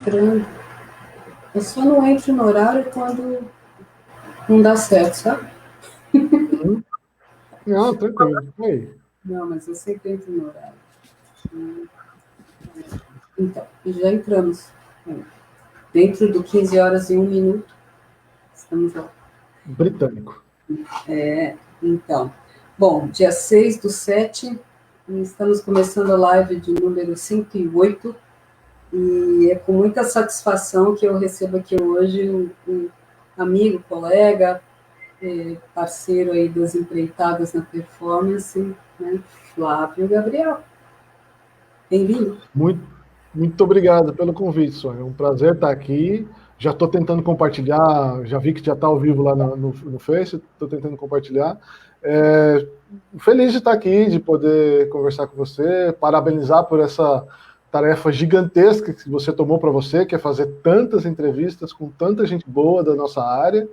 Eu só não entro no horário quando não dá certo, sabe? Uhum. Não, tranquilo. Aí. Não, mas eu sempre entro no horário. Então, já entramos. Dentro do 15 horas e 1 minuto, estamos lá. Britânico. Então, bom, dia 6/7, estamos começando a live de número 108, e é com muita satisfação que eu recebo aqui hoje um amigo, colega, parceiro aí das empreitadas na performance, né, Flávio Gabriel. Bem-vindo. Muito, muito obrigado pelo convite, Sônia. É um prazer estar aqui. Já estou tentando compartilhar, já vi que já está ao vivo lá no Face, estou tentando compartilhar. É, feliz de estar aqui, de poder conversar com você, parabenizar por essa tarefa gigantesca que você tomou para você, que é fazer tantas entrevistas com tanta gente boa da nossa área.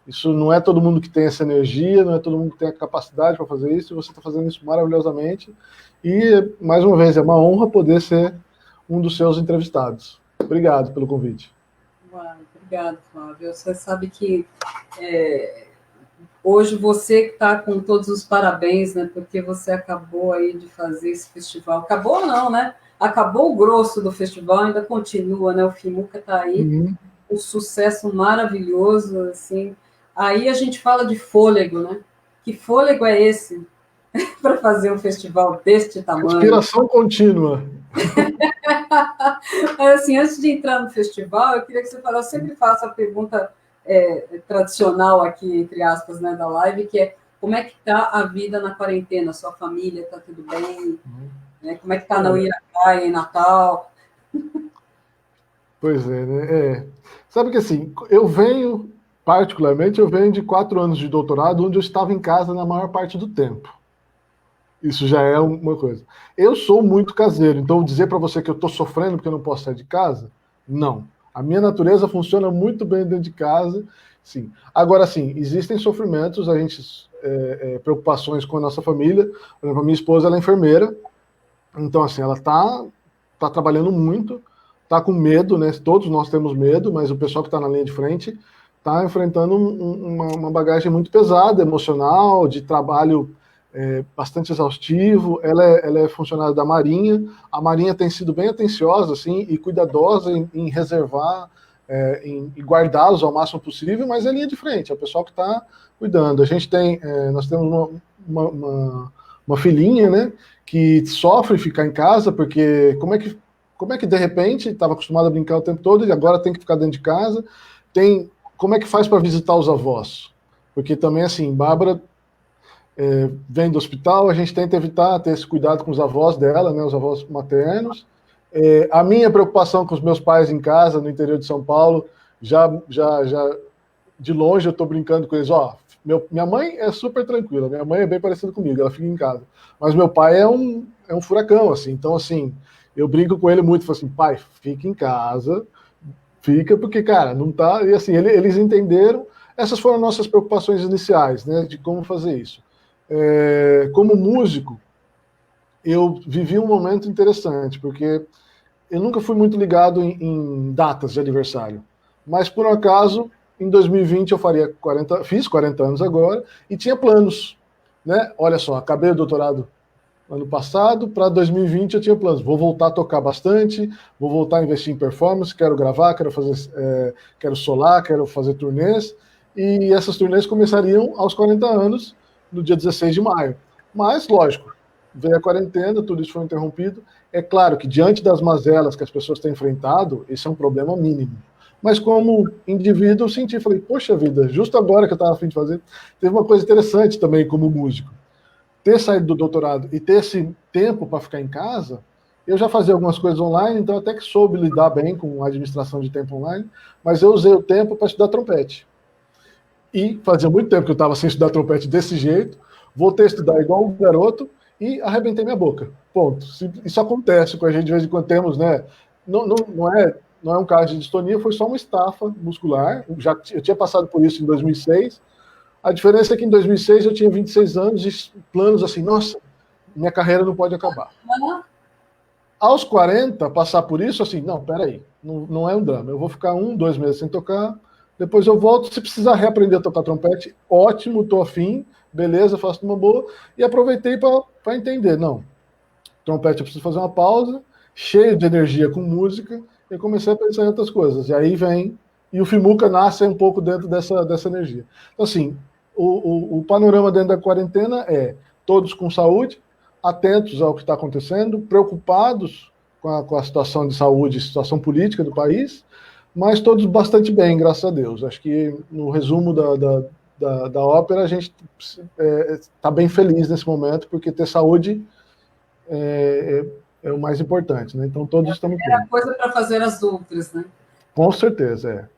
Isso não é todo mundo que tem essa energia, não é todo mundo que tem a capacidade para fazer isso, e você está fazendo isso maravilhosamente. E, mais uma vez, é uma honra poder ser um dos seus entrevistados. Obrigado pelo convite. Obrigado, Flávio. Você sabe que hoje você está com todos os parabéns, né? Porque você acabou aí de fazer esse festival. Acabou não, né? Acabou o grosso do festival, ainda continua, né? O Fimuca está aí, um sucesso maravilhoso, assim. Aí a gente fala de fôlego, né? Que fôlego é esse para fazer um festival deste tamanho? Respiração contínua. Assim, antes de entrar no festival, eu queria que você falasse, eu sempre faço a pergunta tradicional aqui, entre aspas, né, da live, que é como é que está a vida na quarentena? Sua família está tudo bem? Né? Como é que está na Uiracá, em Natal? Pois é, né? Sabe que assim, particularmente, eu venho de 4 anos de doutorado, onde eu estava em casa na maior parte do tempo. Isso já é uma coisa. Eu sou muito caseiro, então dizer para você que eu estou sofrendo porque eu não posso sair de casa, não. A minha natureza funciona muito bem dentro de casa, sim. Agora, sim, existem sofrimentos, a gente preocupações com a nossa família. Por exemplo, a minha esposa ela é enfermeira, então assim, ela tá trabalhando muito, tá com medo, né? Todos nós temos medo, mas o pessoal que está na linha de frente está enfrentando uma bagagem muito pesada, emocional, de trabalho bastante exaustivo. Ela é funcionária da Marinha. A Marinha tem sido bem atenciosa assim, e cuidadosa em reservar, em guardá-los ao máximo possível, mas é linha de frente, é o pessoal que está cuidando. Nós temos uma filhinha, né, que sofre ficar em casa, porque como é que de repente estava acostumado a brincar o tempo todo e agora tem que ficar dentro de casa? Como é que faz para visitar os avós? Porque também, assim, Bárbara vem do hospital, a gente tenta evitar ter esse cuidado com os avós dela, né, os avós maternos. A minha preocupação com os meus pais em casa, no interior de São Paulo, já de longe eu estou brincando com eles, minha mãe é super tranquila, minha mãe é bem parecida comigo, ela fica em casa. Mas meu pai é um furacão, assim, então assim, eu brinco com ele muito, falo assim, pai, fica em casa, fica, porque, cara, não tá. E assim, eles entenderam, essas foram nossas preocupações iniciais, né, de como fazer isso. Como músico, eu vivi um momento interessante, porque eu nunca fui muito ligado em datas de aniversário. Mas, por um acaso, em 2020 fiz 40 anos agora, e tinha planos. Né? Olha só, acabei o doutorado ano passado, para 2020 eu tinha planos. Vou voltar a tocar bastante, vou voltar a investir em performance, quero gravar, quero solar, quero fazer turnês. E essas turnês começariam aos 40 anos, no dia 16 de maio. Mas, lógico, veio a quarentena, tudo isso foi interrompido. É claro que, diante das mazelas que as pessoas têm enfrentado, esse é um problema mínimo. Mas, como indivíduo, eu senti, falei, poxa vida, justo agora que eu estava a fim de fazer, teve uma coisa interessante também como músico. Ter saído do doutorado e ter esse tempo para ficar em casa, eu já fazia algumas coisas online, então até que soube lidar bem com a administração de tempo online, mas eu usei o tempo para estudar trompete. E fazia muito tempo que eu estava sem estudar trompete desse jeito, voltei a estudar igual um garoto e arrebentei minha boca. Ponto. Isso acontece com a gente de vez em quando temos, né? Não é um caso de distonia, foi só uma estafa muscular. Eu tinha passado por isso em 2006. A diferença é que em 2006 eu tinha 26 anos e planos assim, nossa, minha carreira não pode acabar. Aos 40, passar por isso, assim, não, peraí, não é um drama. Eu vou ficar 1, 2 meses sem tocar, depois eu volto. Se precisar reaprender a tocar trompete, ótimo, tô afim, beleza, faço uma boa. E aproveitei para entender, não, trompete eu preciso fazer uma pausa, cheio de energia com música, e comecei a pensar em outras coisas. E aí vem, e o Fimuca nasce um pouco dentro dessa energia. Então, assim, o panorama dentro da quarentena é todos com saúde, atentos ao que está acontecendo, preocupados com a situação de saúde, situação política do país, mas todos bastante bem, graças a Deus. Acho que no resumo da ópera a gente está bem feliz nesse momento, porque ter saúde é o mais importante, né? Então todos estamos bem. É a coisa para fazer as outras, né? Com certeza, é.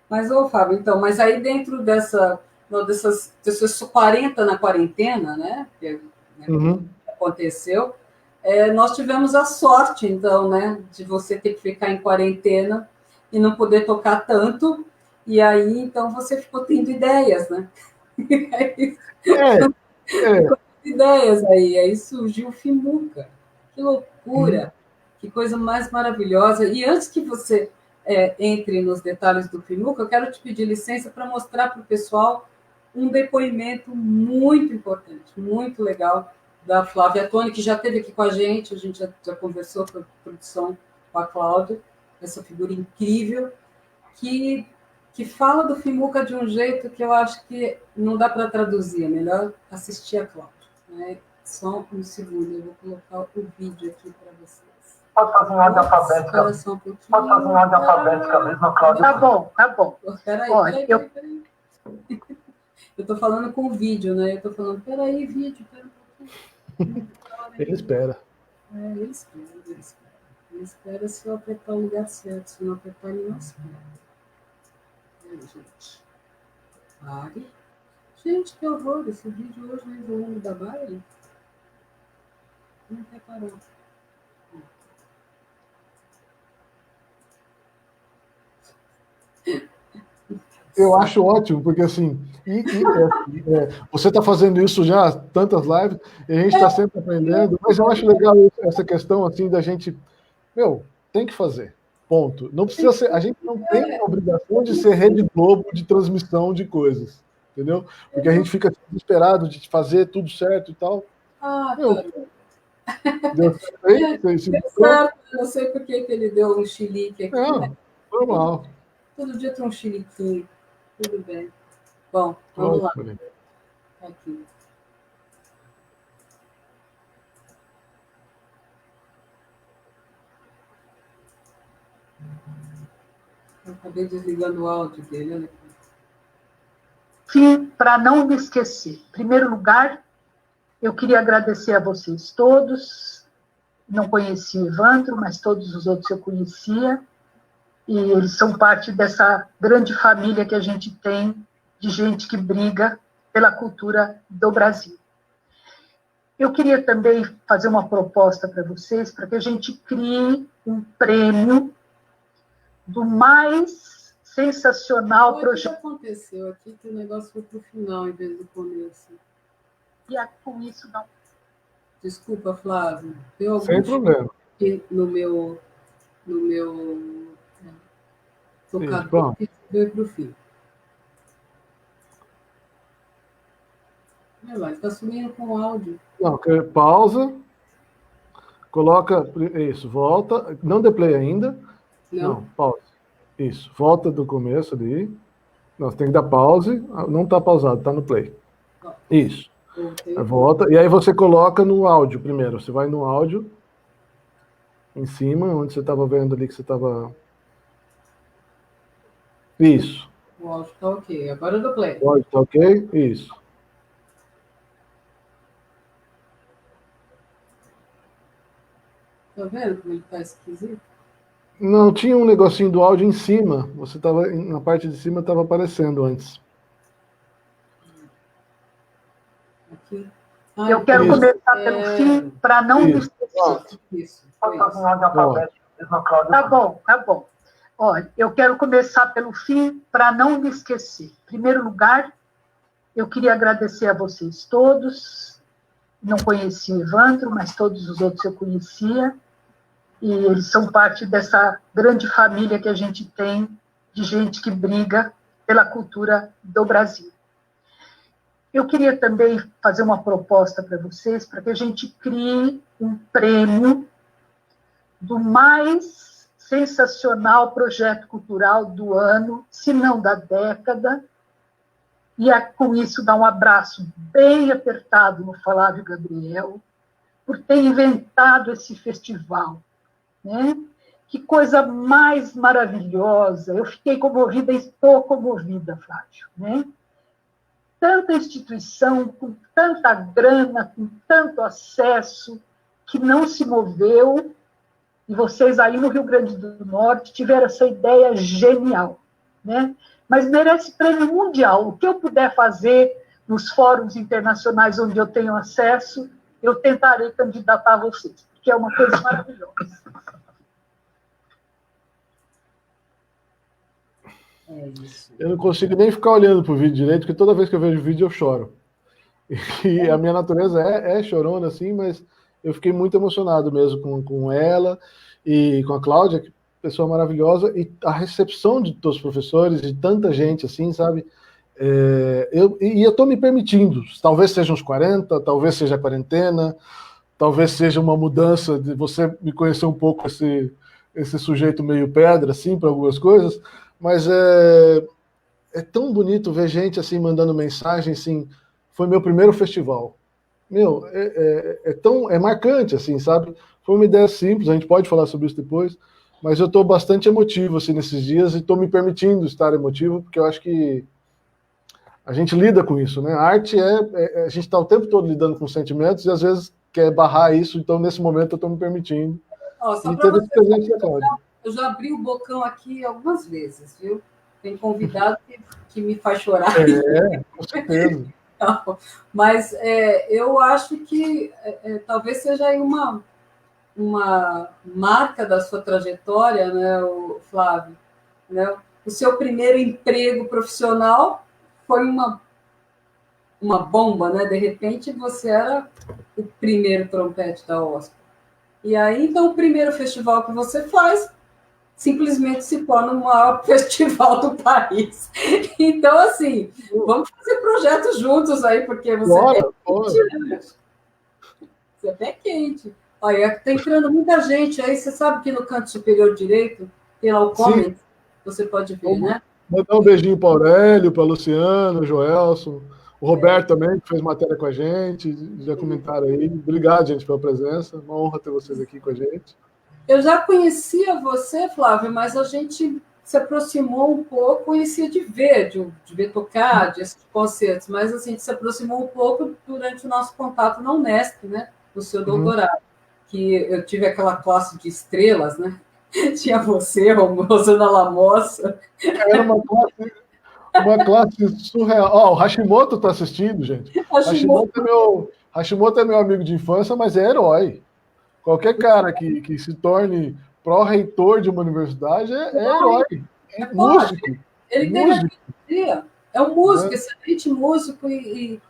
Mas, Fábio, então, mas aí dentro desses 40 na quarentena, né? Que aconteceu, nós tivemos a sorte, então, né? De você ter que ficar em quarentena e não poder tocar tanto, e aí, então, você ficou tendo ideias, né? Ideias aí surgiu o Fimuca. Que loucura! Que coisa mais maravilhosa! E antes que você entre nos detalhes do Fimuca, eu quero te pedir licença para mostrar para o pessoal um depoimento muito importante, muito legal, da Flávia Toni, que já esteve aqui com a gente já conversou com a produção, com a Cláudia, essa figura incrível, que fala do Fimuca de um jeito que eu acho que não dá para traduzir, é melhor assistir a Cláudia. Né? Só um segundo, eu vou colocar o vídeo aqui para vocês. Pode fazer em ordem alfabética. Pode fazer em ordem alfabética mesmo, Cláudia. Tá bom. Peraí. Eu estou falando com o vídeo, né? Eu estou falando, peraí, vídeo, pera um pouquinho. Ele espera. Ele espera. Ele espera se eu apertar o lugar certo, se não apertar, ele não espera. Gente. Pare. Gente, que horror, esse vídeo hoje é do mundo da baile. Não quer parar. Eu acho ótimo, porque assim, você está fazendo isso já, tantas lives, e a gente está sempre aprendendo, mas eu acho legal essa questão assim da gente, tem que fazer, ponto. Não precisa ser, a gente não tem a obrigação de ser Rede Globo de transmissão de coisas, entendeu? Porque a gente fica desesperado de fazer tudo certo e tal. Deu certo, eu não sei por que ele deu um chilique aqui. Não, normal. Todo dia tem um chiliquinho. Tudo bem. Bom, vamos lá. Aqui. Eu acabei desligando o áudio dele. Olha aqui. Fim, para não me esquecer. Em primeiro lugar, eu queria agradecer a vocês todos. Não conheci o Evandro, mas todos os outros eu conhecia. E eles são parte dessa grande família que a gente tem de gente que briga pela cultura do Brasil. Eu queria também fazer uma proposta para vocês, para que a gente crie um prêmio do mais sensacional projeto. O que aconteceu aqui que o negócio foi para o final em vez do começo? E com isso não. Desculpa, Flávio. Sem problema. No meu tocador que veio para o fim. Está subindo com o áudio. Não, pausa, coloca isso, volta, não dê play ainda. Não, pausa. Isso, volta do começo ali. Não, você tem que dar pause. Não está pausado, está no play. Isso. Volta. E aí você coloca no áudio primeiro. Você vai no áudio, em cima, onde você estava vendo ali que você estava. Isso. O áudio está ok. Agora eu dou play. O áudio está ok? Isso. Tá vendo como ele está esquisito? Não, tinha um negocinho do áudio em cima. Você estava na parte de cima, estava aparecendo antes. Aqui. Eu quero começar pelo fim, para não me esquecer. Isso. Tá bom. Olha, eu quero começar pelo fim, para não me esquecer. Em primeiro lugar, eu queria agradecer a vocês todos. Não conheci o Evandro, mas todos os outros eu conhecia. e eles são parte dessa grande família que a gente tem, de gente que briga pela cultura do Brasil. Eu queria também fazer uma proposta para vocês, para que a gente crie um prêmio do mais sensacional projeto cultural do ano, se não da década, e com isso dar um abraço bem apertado no Flávio Gabriel, por ter inventado esse festival, né? Que coisa mais maravilhosa! Eu fiquei comovida e estou comovida, Flávio, né? Tanta instituição, com tanta grana, com tanto acesso, que não se moveu, e vocês aí no Rio Grande do Norte tiveram essa ideia genial, né? Mas merece prêmio mundial. O que eu puder fazer nos fóruns internacionais onde eu tenho acesso, eu tentarei candidatar a vocês, porque é uma coisa maravilhosa. É isso. Eu não consigo nem ficar olhando para o vídeo direito, porque toda vez que eu vejo o vídeo eu choro. E a minha natureza é chorona, assim, mas eu fiquei muito emocionado mesmo com ela e com a Cláudia, que pessoa maravilhosa, e a recepção de todos os professores, de tanta gente, assim, sabe? Eu estou me permitindo, talvez seja uns 40, talvez seja a quarentena, talvez seja uma mudança de você me conhecer um pouco esse sujeito meio pedra, assim, para algumas coisas, mas é tão bonito ver gente, assim, mandando mensagem, assim, foi meu primeiro festival. Meu, é marcante, assim, sabe? Foi uma ideia simples, a gente pode falar sobre isso depois, mas eu estou bastante emotivo, assim, nesses dias, e estou me permitindo estar emotivo, porque eu acho que a gente lida com isso, né? A arte a gente está o tempo todo lidando com sentimentos, e às vezes quer barrar isso, então nesse momento eu estou me permitindo. Só E para ter esse presente você, da Cláudia. eu já abri o bocão aqui algumas vezes, viu? Tem convidado que me faz chorar. Com certeza. Mas eu acho que talvez seja aí uma marca da sua trajetória, né, Flávio? Né? O seu primeiro emprego profissional foi uma bomba, né? De repente você era o primeiro trompete da OSP. E aí, então, o primeiro festival que você faz simplesmente se torna o maior festival do país. Então, assim, vamos fazer projetos juntos aí, porque você é quente, né? Você é pé quente. Olha, está entrando muita gente aí. Você sabe que no canto superior direito tem lá o comment, você pode ver, né? Mandar um beijinho para o Aurélio, para o Luciano, o Joelson, o Roberto também, que fez matéria com a gente, já comentaram aí. Obrigado, gente, pela presença. Uma honra ter vocês aqui com a gente. Eu já conhecia você, Flávio, mas a gente se aproximou um pouco, conhecia de ver tocar, de assistir concertos, mas assim, a gente se aproximou um pouco durante o nosso contato na Unesp, né, no seu doutorado, que eu tive aquela classe de estrelas, né, tinha você, Rosana Lamossa. Era uma classe surreal. O Hashimoto está assistindo, gente. Hashimoto é meu amigo de infância, mas é herói. Qualquer cara que se torne pró-reitor de uma universidade é herói. Músico. Ele tem é um músico, excelente músico, e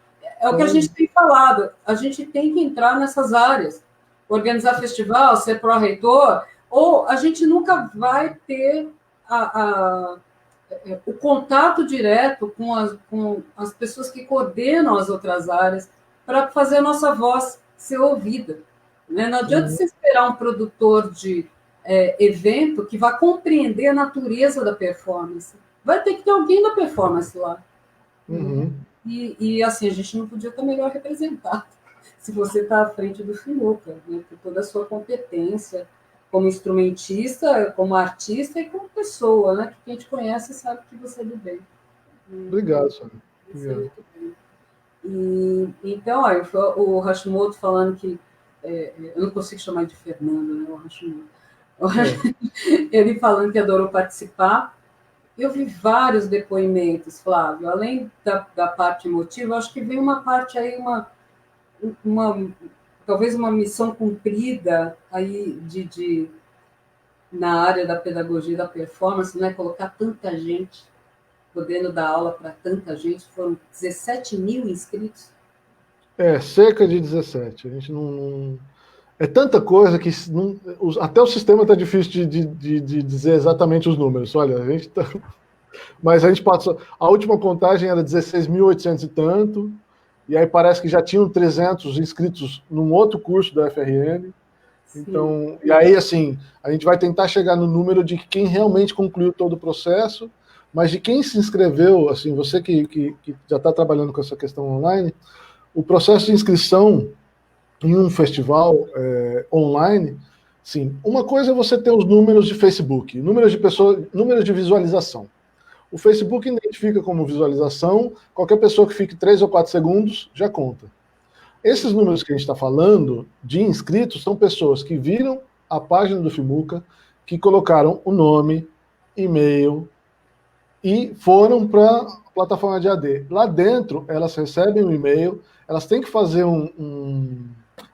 é o que a gente tem falado. A gente tem que entrar nessas áreas. Organizar festival, ser pró-reitor, ou a gente nunca vai ter o contato direto com as pessoas que coordenam as outras áreas para fazer a nossa voz ser ouvida. Né? Não adianta você esperar um produtor de evento que vá compreender a natureza da performance. Vai ter que ter alguém da performance lá. E assim, a gente não podia estar melhor representado se você está à frente do FINUCA, né? Por toda a sua competência como instrumentista, como artista e como pessoa, né? Que quem te conhece sabe que você é do bem. Obrigado, Sônia. Obrigado. E, então, aí, o Hashimoto falando que eu não consigo chamar de Fernando, né, o Hashimoto. Ele falando que adorou participar. Eu vi vários depoimentos, Flávio, além da parte emotiva, acho que vem uma parte aí, talvez uma missão cumprida aí na área da pedagogia da performance, né, colocar tanta gente, podendo dar aula para tanta gente, foram 17 mil inscritos. Cerca de 17. A gente não... É tanta coisa que até o sistema está difícil de dizer exatamente os números. Olha, a gente tá... Mas a gente passou... A última contagem era 16.800 e tanto, e aí parece que já tinham 300 inscritos num outro curso da FRN. Então, e aí, assim, a gente vai tentar chegar no número de quem realmente concluiu todo o processo, mas de quem se inscreveu, assim, você que já está trabalhando com essa questão online, o processo de inscrição em um festival online, sim, uma coisa é você ter os números de Facebook, números de pessoas, números de visualização. O Facebook identifica como visualização, qualquer pessoa que fique 3 ou 4 segundos já conta. Esses números que a gente está falando de inscritos são pessoas que viram a página do FIMUCA, que colocaram o nome, e-mail e foram para a plataforma de AD. Lá dentro, elas recebem um e-mail, elas têm que fazer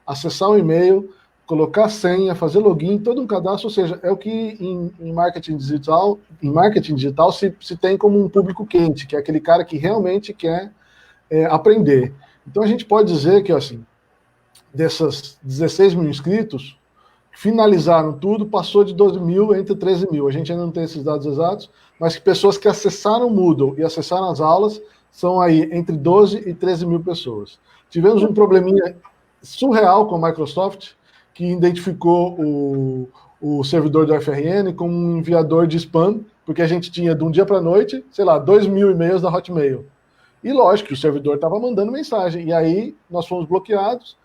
acessar o e-mail, colocar a senha, fazer login, todo um cadastro, ou seja, é o que em marketing digital se tem como um público quente, que é aquele cara que realmente quer aprender. Então a gente pode dizer que, assim, dessas 16 mil inscritos, finalizaram tudo, passou de 12 mil entre 13 mil. A gente ainda não tem esses dados exatos, mas que pessoas que acessaram o Moodle e acessaram as aulas são aí entre 12 e 13 mil pessoas. Tivemos um probleminha surreal com a Microsoft, que identificou o servidor do FRN como um enviador de spam, porque a gente tinha de um dia para a noite, sei lá, 2 mil e-mails da Hotmail. E lógico que o servidor estava mandando mensagem, e aí nós fomos bloqueados.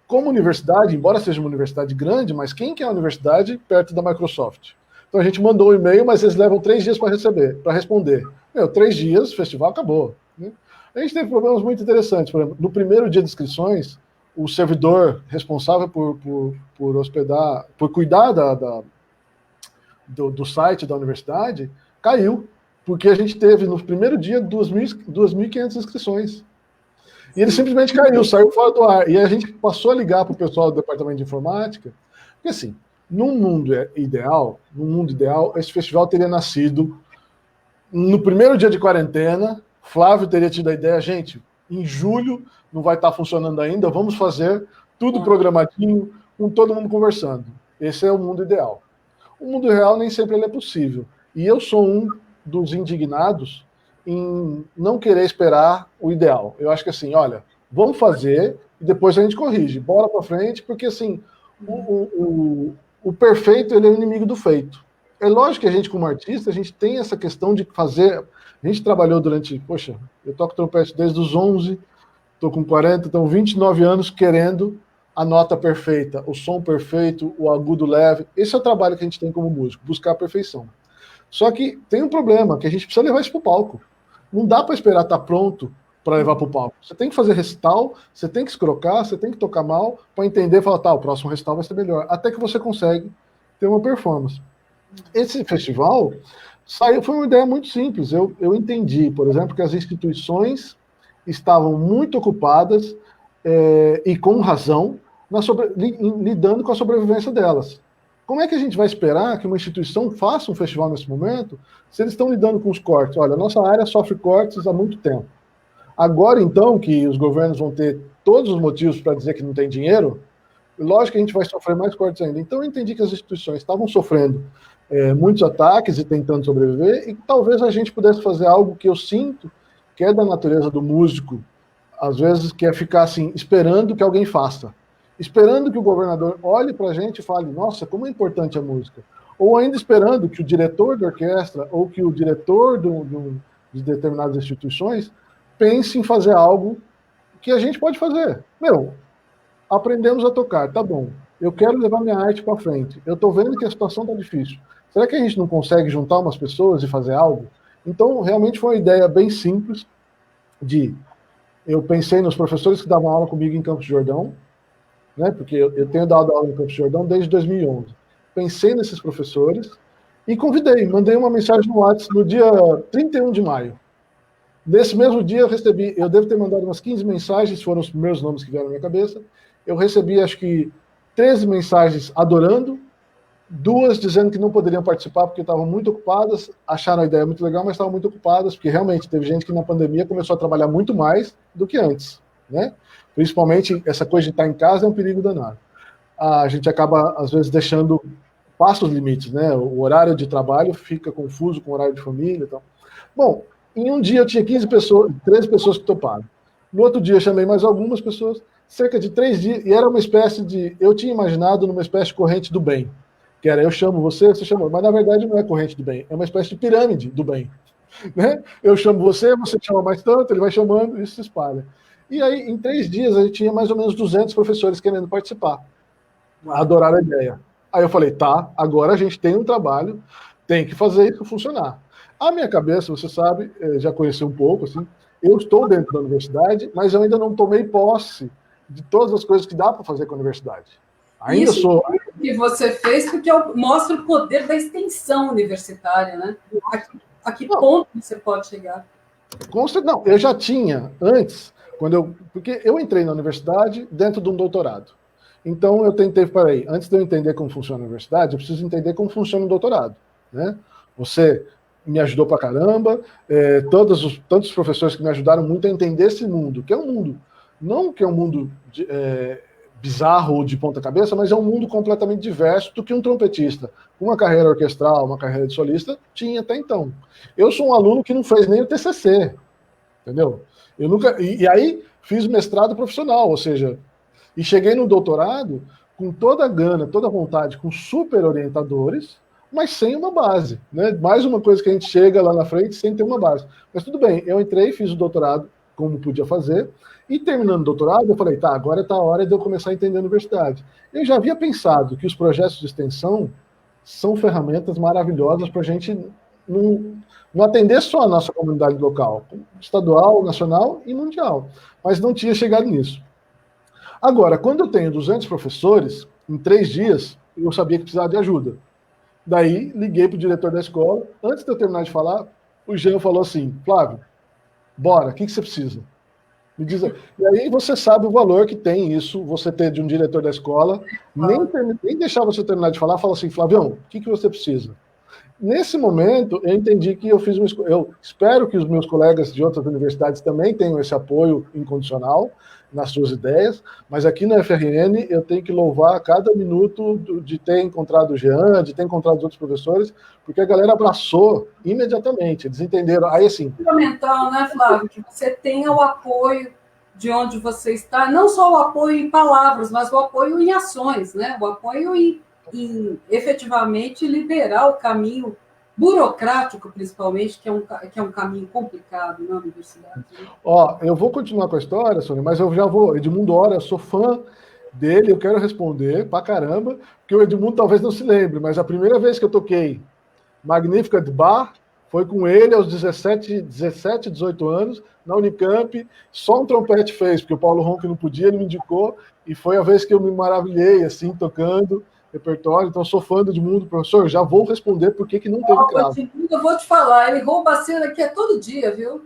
Como universidade, embora seja uma universidade grande, mas quem que é a universidade perto da Microsoft? Então a gente mandou um e-mail, mas eles levam 3 dias para responder. 3 dias, o festival acabou. Né? A gente teve problemas muito interessantes. Por exemplo, no primeiro dia de inscrições, o servidor responsável por hospedar, por cuidar do site da universidade, caiu, porque a gente teve no primeiro dia 2.500 inscrições. E ele simplesmente caiu, saiu fora do ar. E a gente passou a ligar para o pessoal do departamento de informática, porque assim, num mundo ideal, esse festival teria nascido no primeiro dia de quarentena. Flávio teria tido a ideia, gente, em julho não vai estar funcionando ainda, vamos fazer tudo programadinho, com todo mundo conversando. Esse é o mundo ideal. O mundo real nem sempre ele é possível. E eu sou um dos indignados em não querer esperar o ideal. Eu acho que assim, olha, vamos fazer e depois a gente corrige. Bora para frente, porque assim, o perfeito ele é o inimigo do feito. É lógico que a gente, como artista, a gente tem essa questão de fazer... A gente trabalhou durante... Poxa, eu toco trompete desde os 11, estou com 40, então 29 anos querendo a nota perfeita, o som perfeito, o agudo leve. Esse é o trabalho que a gente tem como músico, buscar a perfeição. Só que tem um problema, que a gente precisa levar isso para o palco. Não dá para esperar estar pronto para levar para o palco. Você tem que fazer recital, você tem que escrocar, você tem que tocar mal para entender e falar, tá, o próximo recital vai ser melhor. Até que você consegue ter uma performance. Esse festival foi uma ideia muito simples. Eu entendi, por exemplo, que as instituições estavam muito ocupadas e com razão lidando com a sobrevivência delas. Como é que a gente vai esperar que uma instituição faça um festival nesse momento se eles estão lidando com os cortes? Olha, a nossa área sofre cortes há muito tempo. Agora, então, que os governos vão ter todos os motivos para dizer que não tem dinheiro, lógico que a gente vai sofrer mais cortes ainda. Então, eu entendi que as instituições estavam sofrendo muitos ataques e tentando sobreviver, e talvez a gente pudesse fazer algo que eu sinto que é da natureza do músico, às vezes, que é ficar assim, esperando que alguém faça. Esperando que o governador olhe para a gente e fale, nossa, como é importante a música. Ou ainda esperando que o diretor da orquestra ou que o diretor de determinadas instituições pense em fazer algo que a gente pode fazer. Aprendemos a tocar, tá bom. Eu quero levar minha arte para frente. Eu estou vendo que a situação está difícil. Será que a gente não consegue juntar umas pessoas e fazer algo? Então, realmente foi uma ideia bem simples eu pensei nos professores que davam aula comigo em Campos do Jordão, né, porque eu tenho dado aula em Campos do Jordão desde 2011. Pensei nesses professores e mandei uma mensagem no WhatsApp no dia 31 de maio. Nesse mesmo dia eu devo ter mandado umas 15 mensagens, foram os primeiros nomes que vieram na minha cabeça. Eu recebi, acho que, 13 mensagens adorando, 2 dizendo que não poderiam participar porque estavam muito ocupadas, acharam a ideia muito legal, mas estavam muito ocupadas, porque realmente teve gente que na pandemia começou a trabalhar muito mais do que antes, né? Principalmente essa coisa de estar em casa é um perigo danado. a gente acaba, às vezes, passa os limites, né? O horário de trabalho fica confuso com o horário de família e tal. Bom, em um dia eu tinha 13 pessoas que toparam. No outro dia eu chamei mais algumas pessoas, cerca de 3 dias, e era uma espécie eu tinha imaginado numa espécie de corrente do bem, que era eu chamo você, você chama, mas na verdade não é corrente do bem, é uma espécie de pirâmide do bem. Né? Eu chamo você chama mais tanto, ele vai chamando, isso se espalha. E aí, em 3 dias, a gente tinha mais ou menos 200 professores querendo participar. Adoraram a ideia. Aí eu falei, tá, agora a gente tem um trabalho, tem que fazer isso funcionar. A minha cabeça, você sabe, já conheci um pouco, assim, eu estou dentro da universidade, mas eu ainda não tomei posse de todas as coisas que dá para fazer com a universidade. Ainda isso sou... que você fez, porque mostra o poder da extensão universitária, né? A que ponto você pode chegar? Não, eu já tinha, antes, porque eu entrei na universidade dentro de um doutorado. Então eu tentei, antes de eu entender como funciona a universidade, eu preciso entender como funciona o doutorado. Né? Você me ajudou pra caramba, tantos professores que me ajudaram muito a entender esse mundo, que é um mundo, não que é um mundo bizarro ou de ponta cabeça, mas é um mundo completamente diverso do que um trompetista, uma carreira orquestral, uma carreira de solista, tinha até então. Eu sou um aluno que não fez nem o TCC, entendeu? Eu nunca, e aí fiz mestrado profissional, ou seja, e cheguei no doutorado com toda a gana, toda a vontade, com super orientadores, mas sem uma base. Né? Mais uma coisa que a gente chega lá na frente sem ter uma base. Mas tudo bem, eu entrei, fiz o doutorado como podia fazer, e terminando o doutorado, eu falei, tá, agora está a hora de eu começar a entender a universidade. Eu já havia pensado que os projetos de extensão são ferramentas maravilhosas para a gente não atender só a nossa comunidade local, estadual, nacional e mundial, mas não tinha chegado nisso. Agora, quando eu tenho 200 professores, em 3 dias, eu sabia que precisava de ajuda. Daí, liguei para o diretor da escola. Antes de eu terminar de falar, o Jean falou assim, Flávio, bora, o que você precisa? Me diz. E aí você sabe o valor que tem isso, você ter de um diretor da escola, nem deixar você terminar de falar, fala assim, Flavião, o que você precisa? Nesse momento, eu entendi que eu fiz eu espero que os meus colegas de outras universidades também tenham esse apoio incondicional nas suas ideias, mas aqui na FRN eu tenho que louvar cada minuto de ter encontrado o Jean, de ter encontrado os outros professores, porque a galera abraçou imediatamente, eles entenderam. Aí, assim... É fundamental, né, Flávio, que você tenha o apoio de onde você está, não só o apoio em palavras, mas o apoio em ações, né? O apoio em efetivamente liberar o caminho burocrático, principalmente, que é um caminho complicado na universidade. Né? Ó, eu vou continuar com a história, Sônia, mas eu já vou. Edmundo Hora, eu sou fã dele, eu quero responder pra caramba, porque o Edmundo talvez não se lembre, mas a primeira vez que eu toquei Magnífica de Bach foi com ele aos 17, 18 anos, na Unicamp, só um trompete fez, porque o Paulo Ronque não podia, ele me indicou, e foi a vez que eu me maravilhei, assim, tocando repertório, então sou fã do Edmundo, professor, já vou responder por que não teve cravo. Eu vou te falar, ele rouba a cena aqui todo dia, viu?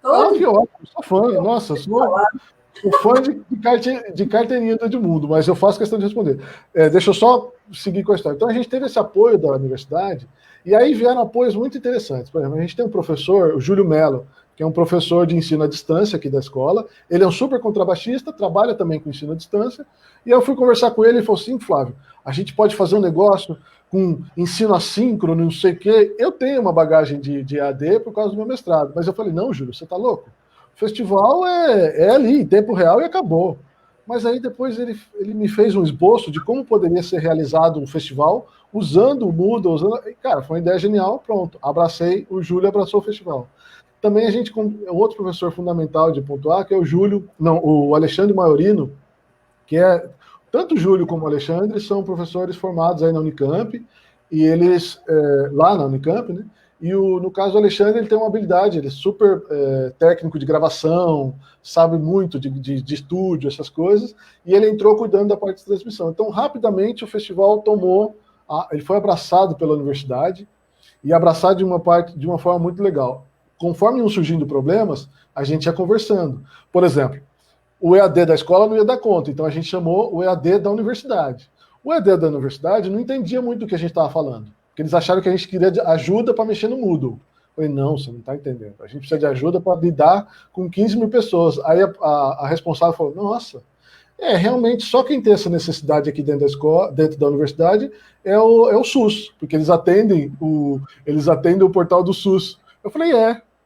Todo dia. Ótimo, sou fã, nossa, sou fã de carteirinha do Edmundo, mas eu faço questão de responder. Deixa eu só seguir com a história. Então a gente teve esse apoio da universidade, e aí vieram apoios muito interessantes. Por exemplo, a gente tem um professor, o Júlio Mello, que é um professor de ensino à distância aqui da escola, ele é um super contrabaixista, trabalha também com ensino à distância, e eu fui conversar com ele e falou assim, Flávio, a gente pode fazer um negócio com ensino assíncrono, não sei o quê. Eu tenho uma bagagem de EAD por causa do meu mestrado, mas eu falei, não, Júlio, você tá louco? O festival é ali, em tempo real, e acabou. Mas aí depois ele me fez um esboço de como poderia ser realizado um festival usando o Moodle, cara, foi uma ideia genial, pronto, abracei, o Júlio abraçou o festival. Também a gente, outro professor fundamental de pontuar, que é o Alexandre Maiorino, que tanto o Júlio como o Alexandre são professores formados aí na Unicamp, e eles, lá na Unicamp, né? E no caso do Alexandre, ele tem uma habilidade, ele é super técnico de gravação, sabe muito de estúdio, essas coisas, e ele entrou cuidando da parte de transmissão. Então, rapidamente, o festival ele foi abraçado pela universidade, e abraçado de uma forma muito legal. Conforme iam surgindo problemas, a gente ia conversando. Por exemplo, o EAD da escola não ia dar conta, então a gente chamou o EAD da universidade. O EAD da universidade não entendia muito do que a gente estava falando, porque eles acharam que a gente queria ajuda para mexer no Moodle. Eu falei, não, você não está entendendo. A gente precisa de ajuda para lidar com 15 mil pessoas. Aí a responsável falou, nossa, Realmente, só quem tem essa necessidade aqui dentro da escola, dentro da universidade, é o SUS, porque eles atendem o portal do SUS. Eu falei,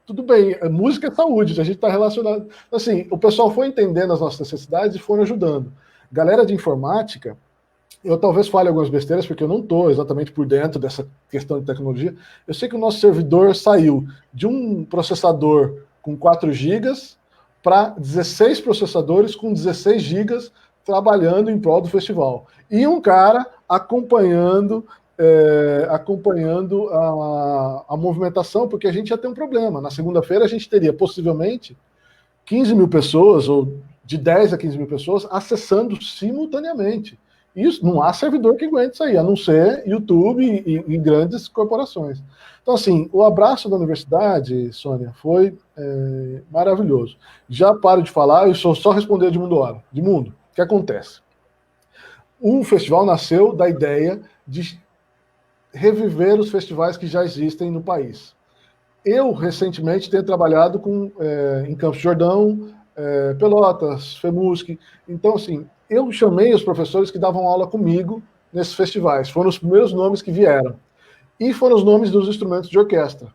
tudo bem, música é saúde, a gente está relacionado. Assim, o pessoal foi entendendo as nossas necessidades e foram ajudando. Galera de informática, eu talvez fale algumas besteiras, porque eu não estou exatamente por dentro dessa questão de tecnologia. Eu sei que o nosso servidor saiu de um processador com 4 gigas para 16 processadores com 16 gigas trabalhando em prol do festival. E um cara acompanhando a movimentação, porque a gente ia ter um problema. Na segunda-feira a gente teria possivelmente 15 mil pessoas, ou de 10 a 15 mil pessoas, acessando simultaneamente. Isso, não há servidor que aguente isso aí, a não ser YouTube e grandes corporações. Então, assim, o abraço da universidade, Sônia, foi maravilhoso. Já paro de falar, eu só responder de mundo hora. De mundo, o que acontece? O festival nasceu da ideia de reviver os festivais que já existem no país. Eu, recentemente, tenho trabalhado em Campos do Jordão, Pelotas, FEMUSC. Então, assim, eu chamei os professores que davam aula comigo nesses festivais. Foram os primeiros nomes que vieram. E foram os nomes dos instrumentos de orquestra.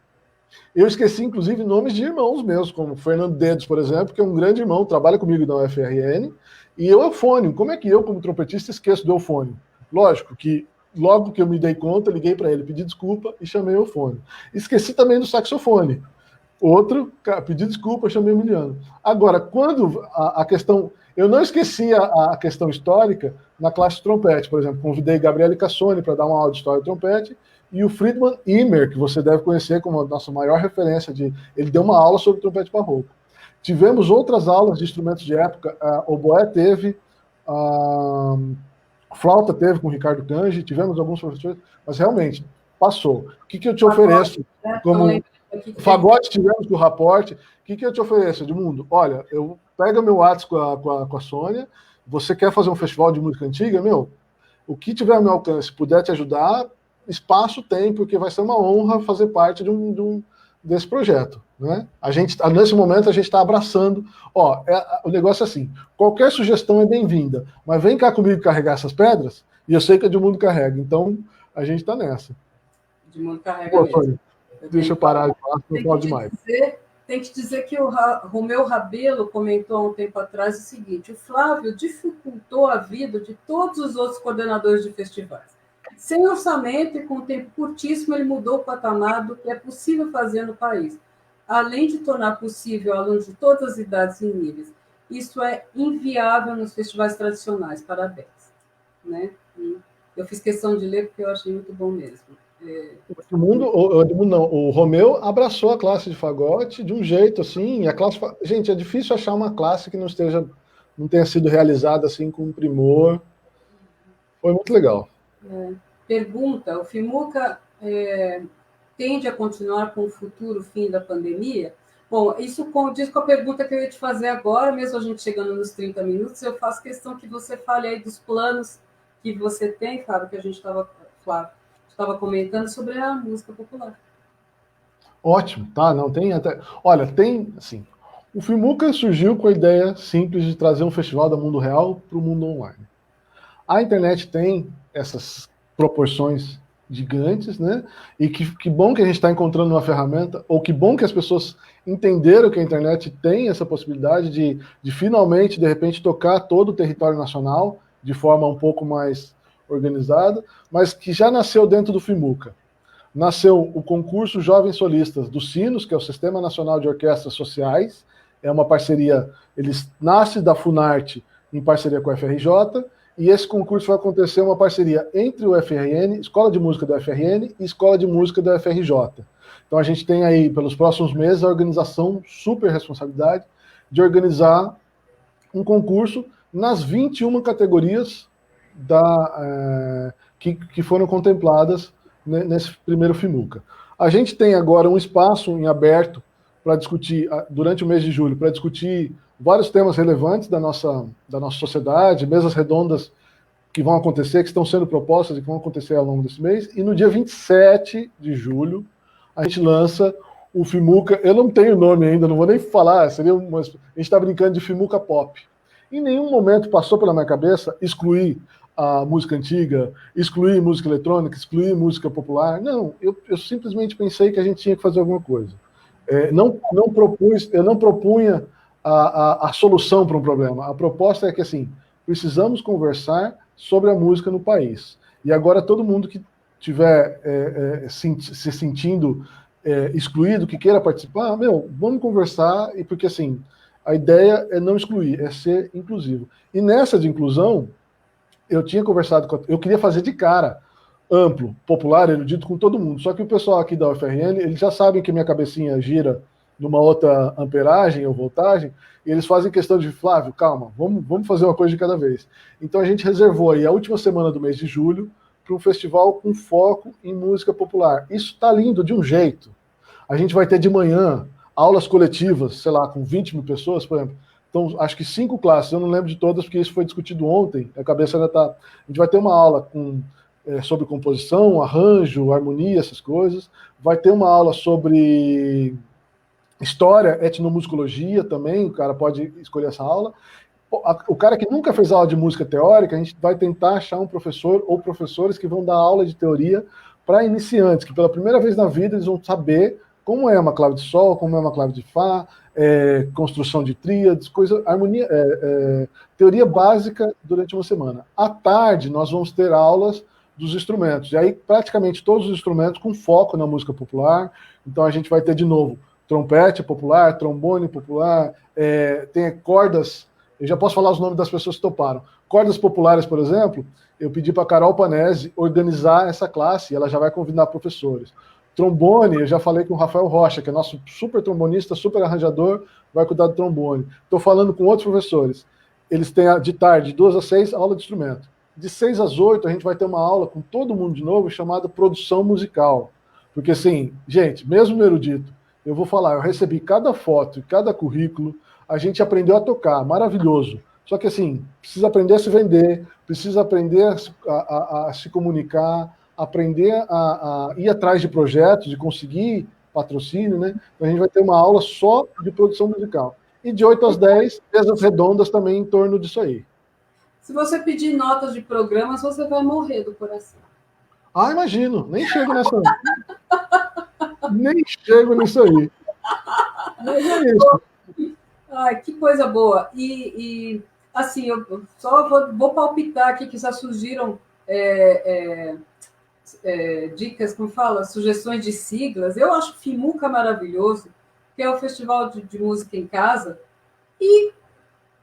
Eu esqueci, inclusive, nomes de irmãos meus, como Fernando Dedos, por exemplo, que é um grande irmão, trabalha comigo na UFRN, e eufônio. Como é que eu, como trompetista, esqueço do eufônio? Lógico que, logo que eu me dei conta, liguei para ele, pedi desculpa e chamei o eufônio. Esqueci também do saxofone. Outro, pedi desculpa, chamei o Emiliano. Agora, quando a questão... Eu não esqueci a questão histórica na classe de trompete, por exemplo. Convidei Gabriele Cassoni para dar uma aula de história de trompete, e o Friedman Immer, que você deve conhecer como a nossa maior referência. Ele deu uma aula sobre trompete barroco. Tivemos outras aulas de instrumentos de época. O oboé teve, a flauta teve com o Ricardo Cangi, tivemos alguns professores, mas realmente, passou. O que eu te ofereço? Como fagote tivemos com o Raporte. O que eu te ofereço, Edmundo? Olha, eu pego meu WhatsApp com a Sônia, você quer fazer um festival de música antiga? O que tiver ao meu alcance, puder te ajudar, espaço tem, porque vai ser uma honra fazer parte desse projeto. Né? Nesse momento, a gente está abraçando. O negócio é assim, qualquer sugestão é bem-vinda, mas vem cá comigo carregar essas pedras, e eu sei que a Edmundo carrega, então a gente está nessa. Edmundo carrega mesmo. Deixa eu parar de falar, não falo demais. Tem que dizer que o Romeu Rabelo comentou há um tempo atrás o seguinte: o Flávio dificultou a vida de todos os outros coordenadores de festivais. Sem orçamento e com um tempo curtíssimo, ele mudou o patamar do que é possível fazer no país, além de tornar possível alunos de todas as idades e níveis. Isso é inviável nos festivais tradicionais. Parabéns. Né? Eu fiz questão de ler porque eu achei muito bom mesmo. O Romeu abraçou a classe de fagote de um jeito assim, gente, é difícil achar uma classe que não tenha sido realizada assim com primor. Foi muito legal. Pergunta: o FIMUCA tende a continuar com o futuro fim da pandemia? Bom, isso condiz com a pergunta que eu ia te fazer agora, mesmo a gente chegando nos 30 minutos, eu faço questão que você fale aí dos planos que você tem, Fábio, que a gente estava comentando sobre a música popular. Ótimo, tá? Não tem até. Olha, tem assim. O FIMUCA surgiu com a ideia simples de trazer um festival do mundo real para o mundo online. A internet tem essas proporções gigantes, né? E que bom que a gente está encontrando uma ferramenta, ou que bom que as pessoas entenderam que a internet tem essa possibilidade de finalmente, de repente, tocar todo o território nacional de forma um pouco mais organizada, mas que já nasceu dentro do FIMUCA. Nasceu o concurso Jovens Solistas do Sinos, que é o Sistema Nacional de Orquestras Sociais, é uma parceria, eles nascem da Funarte em parceria com a FRJ, e esse concurso vai acontecer uma parceria entre o UFRN, Escola de Música da UFRN e Escola de Música da UFRJ. Então a gente tem aí, pelos próximos meses, a organização, super responsabilidade, de organizar um concurso nas 21 categorias que foram contempladas nesse primeiro FIMUCA. A gente tem agora um espaço em aberto para discutir, durante o mês de julho, para discutir vários temas relevantes da nossa sociedade, mesas redondas que vão acontecer, que estão sendo propostas e que vão acontecer ao longo desse mês. E no dia 27 de julho, a gente lança o FIMUCA. Eu não tenho nome ainda, não vou nem falar, a gente está brincando de FIMUCA Pop. Em nenhum momento passou pela minha cabeça excluir a música antiga, excluir música eletrônica, excluir música popular. Não, eu simplesmente pensei que a gente tinha que fazer alguma coisa. Eu não propunha a solução para um problema. A proposta é que, assim, precisamos conversar sobre a música no país. E agora todo mundo que estiver se sentindo excluído, que queira participar, vamos conversar, e porque, assim, a ideia é não excluir, é ser inclusivo. E nessa de inclusão, eu tinha conversado eu queria fazer de cara, amplo, popular, erudito, com todo mundo. Só que o pessoal aqui da UFRN, eles já sabem que minha cabecinha gira numa outra amperagem ou voltagem, e eles fazem questão de, Flávio, calma, vamos fazer uma coisa de cada vez. Então a gente reservou aí a última semana do mês de julho para um festival com foco em música popular. Isso está lindo de um jeito. A gente vai ter de manhã aulas coletivas, sei lá, com 20 mil pessoas, por exemplo. Então, acho que 5 classes, eu não lembro de todas, porque isso foi discutido ontem, a cabeça ainda está... A gente vai ter uma aula sobre composição, arranjo, harmonia, essas coisas. Vai ter uma aula sobre história, etnomusicologia também, o cara pode escolher essa aula. O cara que nunca fez aula de música teórica, a gente vai tentar achar um professor ou professores que vão dar aula de teoria para iniciantes, que pela primeira vez na vida eles vão saber como é uma clave de sol, como é uma clave de fá, construção de tríades, harmonia, teoria básica durante uma semana. À tarde, nós vamos ter aulas dos instrumentos, e aí praticamente todos os instrumentos com foco na música popular. Então a gente vai ter de novo trompete popular, trombone popular, tem cordas, eu já posso falar os nomes das pessoas que toparam. Cordas populares, por exemplo, eu pedi para a Carol Panese organizar essa classe, e ela já vai convidar professores. Trombone, eu já falei com o Rafael Rocha, que é nosso super trombonista, super arranjador, vai cuidar do trombone. Estou falando com outros professores. Eles têm de tarde, de 2 às 6, aula de instrumento. De 6 às 8, a gente vai ter uma aula com todo mundo de novo, chamada produção musical. Porque, assim, gente, mesmo no erudito, eu vou falar, eu recebi cada foto e cada currículo, a gente aprendeu a tocar, maravilhoso. Só que, assim, precisa aprender a se vender, precisa aprender a se comunicar, aprender a ir atrás de projetos, de conseguir patrocínio, né? Então a gente vai ter uma aula só de produção musical. E de 8 às 10, mesas redondas também em torno disso aí. Se você pedir notas de programas, você vai morrer do coração. Ah, imagino. Nem chego nessa. Nem chego nisso aí. Mas é isso. Ai, que coisa boa. E assim, eu só vou palpitar aqui que já surgiram dicas, como fala, sugestões de siglas. Eu acho FIMUCA maravilhoso, que é o Festival de Música em Casa, e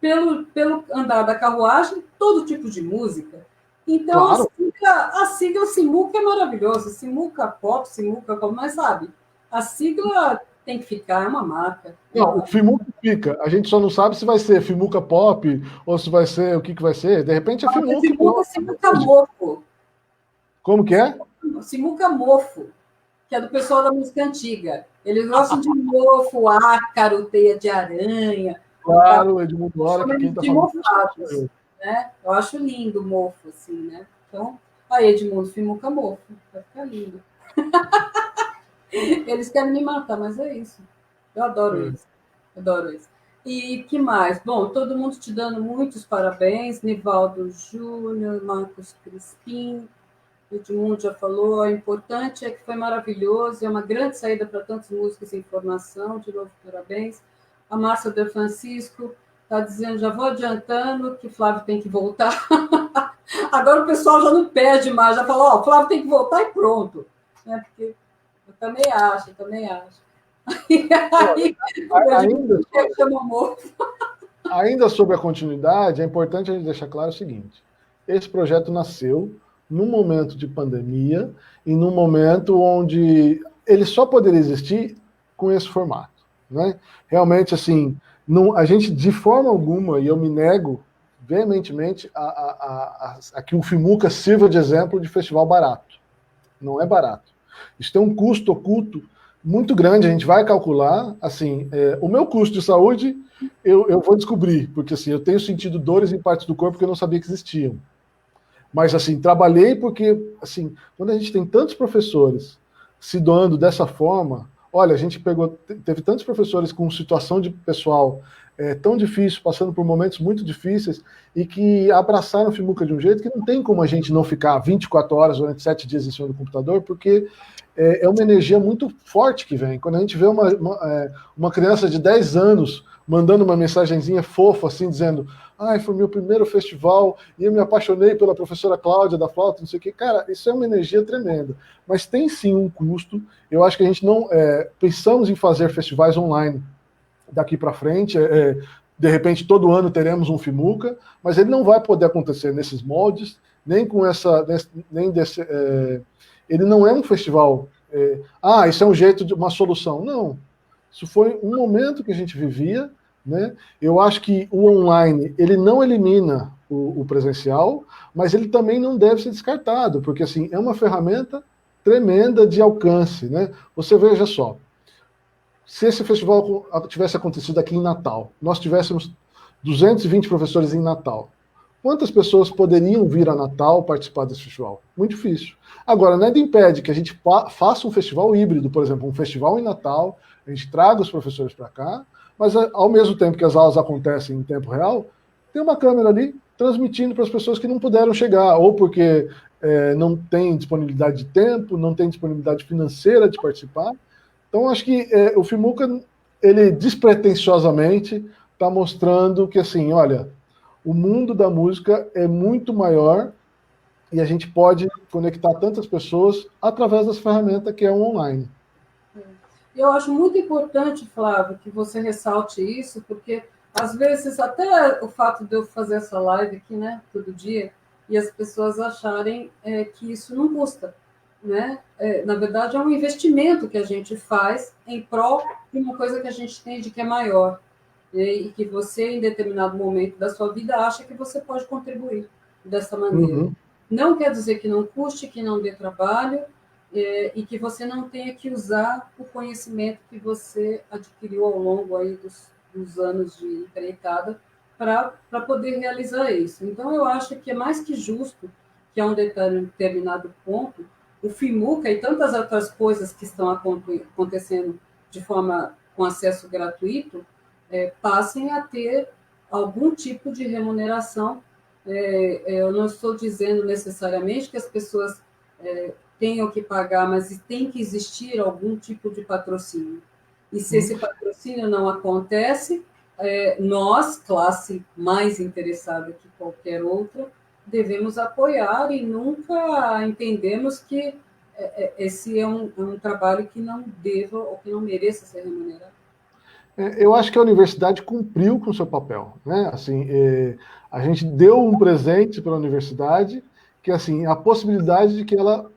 pelo andar da carruagem, todo tipo de música. Então, claro. a sigla SIMUCA é maravilhosa. SIMUCA pop, SIMUCA pop, mas sabe, a sigla tem que ficar, é uma marca. Não, o FIMUCA fica. A gente só não sabe se vai ser FIMUCA pop ou se vai ser o que vai ser. De repente é FIMUCA. FIMUCA é SIMUCA mofo. Como que é? SIMUCA mofo, que é do pessoal da música antiga. Eles gostam de mofo, ácaro, teia de aranha. Claro, Edmundo Hora, que quem tá de mofados, né? Eu acho lindo o mofo, assim, né? Então, aí, Edmundo, FIMUCA mofo. Vai ficar lindo. Eles querem me matar, mas é isso. Eu adoro isso. Adoro isso. E que mais? Bom, todo mundo te dando muitos parabéns. Nivaldo Júnior, Marcos Crispim, Edmundo já falou. O importante é que foi maravilhoso. É uma grande saída para tantos músicos em formação. De novo, parabéns. A Márcia De Francisco está dizendo, já vou adiantando que Flávio tem que voltar. Agora o pessoal já não pede mais, já falou, ó, Flávio tem que voltar e pronto. Né? Porque eu também acho. Ainda sobre a continuidade, é importante a gente deixar claro o seguinte, esse projeto nasceu num momento de pandemia e num momento onde ele só poderia existir com esse formato. Né? Realmente, assim, a gente, de forma alguma, e eu me nego veementemente a que o FIMUCA sirva de exemplo de festival barato. Não é barato. Isso tem um custo oculto muito grande, a gente vai calcular, assim, o meu custo de saúde eu vou descobrir, porque assim, eu tenho sentido dores em partes do corpo que eu não sabia que existiam. Mas assim, trabalhei porque, assim, quando a gente tem tantos professores se doando dessa forma, olha, a gente teve tantos professores com situação de pessoal tão difícil, passando por momentos muito difíceis, e que abraçaram o FIMUCA de um jeito que não tem como a gente não ficar 24 horas durante 7 dias em cima do computador, porque é uma energia muito forte que vem. Quando a gente vê uma criança de 10 anos mandando uma mensagenzinha fofa, assim, dizendo: ai, foi meu primeiro festival, e eu me apaixonei pela professora Cláudia da flauta, não sei o quê. Cara, isso é uma energia tremenda. Mas tem sim um custo. Eu acho que a gente não... pensamos em fazer festivais online daqui para frente. De repente, todo ano teremos um FIMUCA, mas ele não vai poder acontecer nesses moldes, nem com essa... nem desse... ele não é um festival... isso é um jeito de uma solução. Não. Isso foi um momento que a gente vivia, né? Eu acho que o online, ele não elimina o presencial, mas ele também não deve ser descartado, porque assim, é uma ferramenta tremenda de alcance, né? Você veja só, se esse festival tivesse acontecido aqui em Natal, nós tivéssemos 220 professores em Natal, quantas pessoas poderiam vir a Natal participar desse festival? Muito difícil. Agora, nada impede que a gente faça um festival híbrido, por exemplo, um festival em Natal, a gente traga os professores para cá, mas ao mesmo tempo que as aulas acontecem em tempo real, tem uma câmera ali transmitindo para as pessoas que não puderam chegar, ou porque não tem disponibilidade de tempo, não tem disponibilidade financeira de participar. Então, acho que o FIMUCA, ele despretensiosamente está mostrando que, assim, olha, o mundo da música é muito maior e a gente pode conectar tantas pessoas através dessa ferramenta que é o online. Eu acho muito importante, Flávio, que você ressalte isso, porque às vezes até o fato de eu fazer essa live aqui, né, todo dia, e as pessoas acharem que isso não custa, né? Na verdade, é um investimento que a gente faz em prol de uma coisa que a gente entende que é maior, e que você, em determinado momento da sua vida, acha que você pode contribuir dessa maneira. Uhum. Não quer dizer que não custe, que não dê trabalho, e que você não tenha que usar o conhecimento que você adquiriu ao longo aí dos anos de empreitada para poder realizar isso. Então, eu acho que é mais que justo que, a um determinado ponto, o FIMUCA e tantas outras coisas que estão acontecendo de forma com acesso gratuito passem a ter algum tipo de remuneração. Eu não estou dizendo necessariamente que as pessoas tenham que pagar, mas tem que existir algum tipo de patrocínio. E se esse patrocínio não acontece, nós, classe mais interessada que qualquer outra, devemos apoiar e nunca entendemos que esse é um trabalho que não deva ou que não mereça ser remunerado. Eu acho que a universidade cumpriu com o seu papel, né? Assim, a gente deu um presente para a universidade, que assim, a possibilidade de que ela,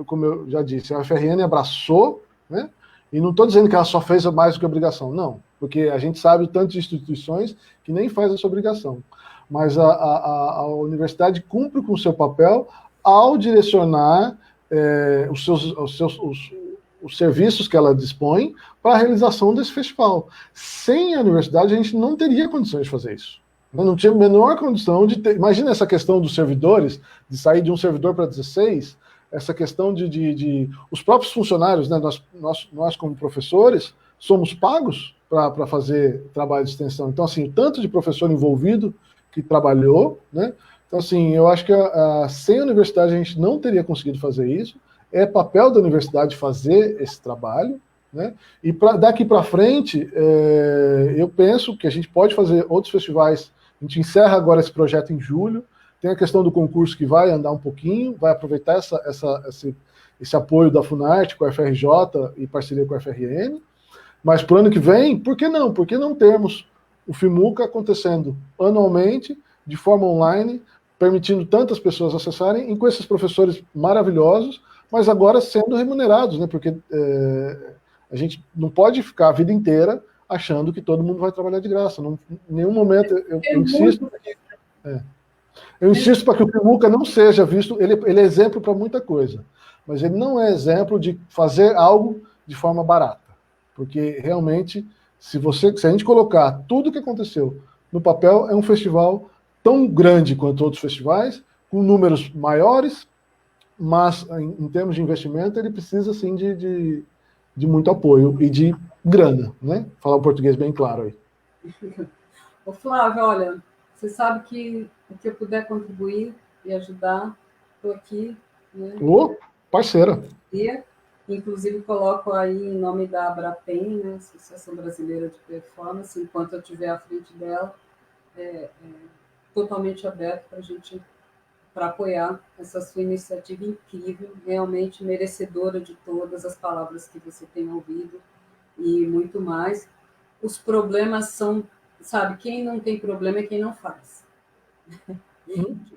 como eu já disse, a UFRN abraçou, né? E não estou dizendo que ela só fez mais do que obrigação, não, porque a gente sabe de tantas instituições que nem faz essa obrigação. Mas a universidade cumpre com o seu papel ao direcionar os serviços que ela dispõe para a realização desse festival. Sem a universidade, a gente não teria condições de fazer isso. Não tinha a menor condição de ter... Imagina essa questão dos servidores, de sair de um servidor para 16, essa questão de os próprios funcionários, né? Nós como professores, somos pagos para fazer trabalho de extensão. Então, assim, tanto de professor envolvido que trabalhou, né? Então, assim, eu acho que sem a universidade a gente não teria conseguido fazer isso. É papel da universidade fazer esse trabalho, né? E daqui para frente, eu penso que a gente pode fazer outros festivais. A gente encerra agora esse projeto em julho. Tem a questão do concurso que vai andar um pouquinho, vai aproveitar esse apoio da Funarte com a FRJ e parceria com a FRN. Mas para o ano que vem, por que não? Por que não termos o FIMUCA acontecendo anualmente, de forma online, permitindo tantas pessoas acessarem, e com esses professores maravilhosos, mas agora sendo remunerados, né? Porque a gente não pode ficar a vida inteira achando que todo mundo vai trabalhar de graça. Em nenhum momento eu insisto. Eu insisto para que o FIMUCA não seja visto. Ele é exemplo para muita coisa, mas ele não é exemplo de fazer algo de forma barata, porque realmente, se a gente colocar tudo o que aconteceu no papel, é um festival tão grande quanto outros festivais, com números maiores, mas em termos de investimento ele precisa sim de muito apoio e de grana, né? Falar o português bem claro aí. Ô, Flávio, olha, você sabe que o que eu puder contribuir e ajudar, estou aqui, né? Ô, parceira. E, inclusive, coloco aí em nome da Abrapen, né, Associação Brasileira de Performance, enquanto eu estiver à frente dela, totalmente aberto para a gente, para apoiar essa sua iniciativa incrível, realmente merecedora de todas as palavras que você tem ouvido e muito mais. Os problemas são, sabe, quem não tem problema é quem não faz.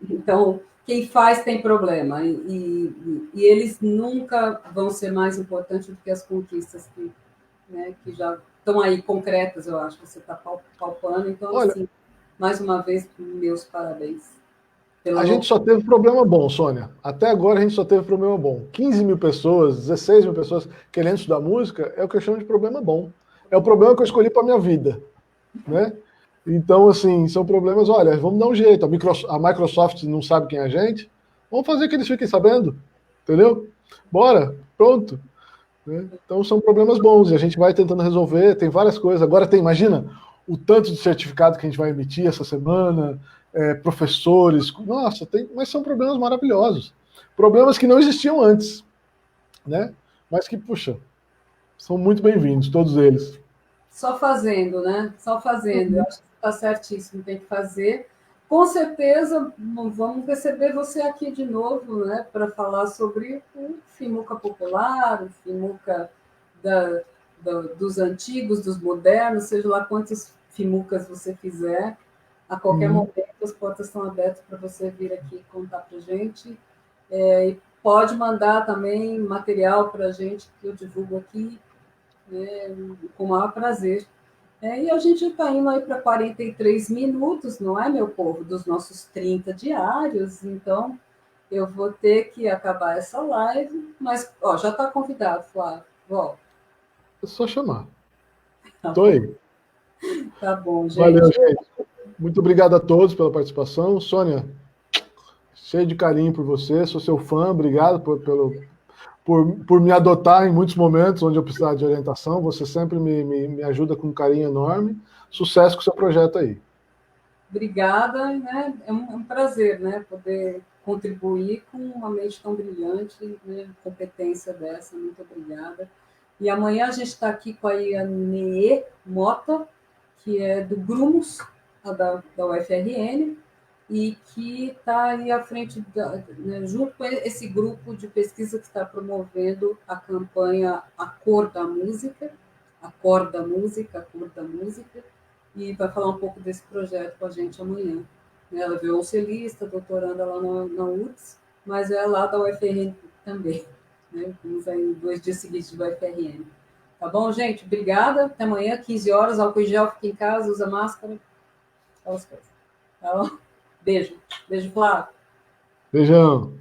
Então, quem faz tem problema, e eles nunca vão ser mais importantes do que as conquistas que, né, que já estão aí concretas, eu acho, que você está palpando. Então, Olha, assim, mais uma vez, meus parabéns. a gente só teve problema bom, Sônia. Até agora a gente só teve problema bom. 15 mil pessoas, 16 mil pessoas querendo estudar música é o que eu chamo de problema bom. É o problema que eu escolhi para minha vida, né? Então, assim, são problemas, olha, vamos dar um jeito. A Microsoft não sabe quem é a gente, vamos fazer que eles fiquem sabendo, entendeu? Bora, pronto. Né? Então, são problemas bons e a gente vai tentando resolver, tem várias coisas. Agora tem, imagina, o tanto de certificado que a gente vai emitir essa semana, professores, nossa, mas são problemas maravilhosos. Problemas que não existiam antes, né? Mas que, puxa, são muito bem-vindos, todos eles. Só fazendo, né? Só fazendo. Eu acho que está certíssimo, tem que fazer. Com certeza, vamos receber você aqui de novo, né? Para falar sobre o Fimuca popular, o Fimuca dos antigos, dos modernos, seja lá quantos Fimucas você fizer. A qualquer momento, as portas estão abertas para você vir aqui contar para a gente. E pode mandar também material para a gente que eu divulgo aqui, com o maior prazer. E a gente está indo aí para 43 minutos, não é, meu povo? Dos nossos 30 diários. Então, eu vou ter que acabar essa live, mas ó, já está convidado, Flávio. Volta. É só chamar. Tá Tô aí. Tá bom, gente. Valeu, gente. Muito obrigado a todos pela participação. Sônia, cheio de carinho por você, sou seu fã, obrigado por me adotar em muitos momentos onde eu precisava de orientação. Você sempre me ajuda com um carinho enorme. Sucesso com o seu projeto aí. Obrigada, né? É um prazer, né? Poder contribuir com uma mente tão brilhante, né? Competência dessa, muito obrigada. E amanhã a gente está aqui com a Ianee Mota, que é do Grumos, da UFRN, e que está aí à frente, né, junto com esse grupo de pesquisa que está promovendo a campanha A Cor da Música, a Cor da Música, a Cor da Música, e vai falar um pouco desse projeto com a gente amanhã. Ela é violoncelista, doutoranda lá na URGS, mas é lá da UFRN também. Né? Temos aí 2 dias seguidos de UFRN. Tá bom, gente? Obrigada. Até amanhã, 15 horas. Álcool em gel, fica em casa, usa máscara. Aquelas coisas. Tá bom? Beijo. Beijo, Flávio. Beijão.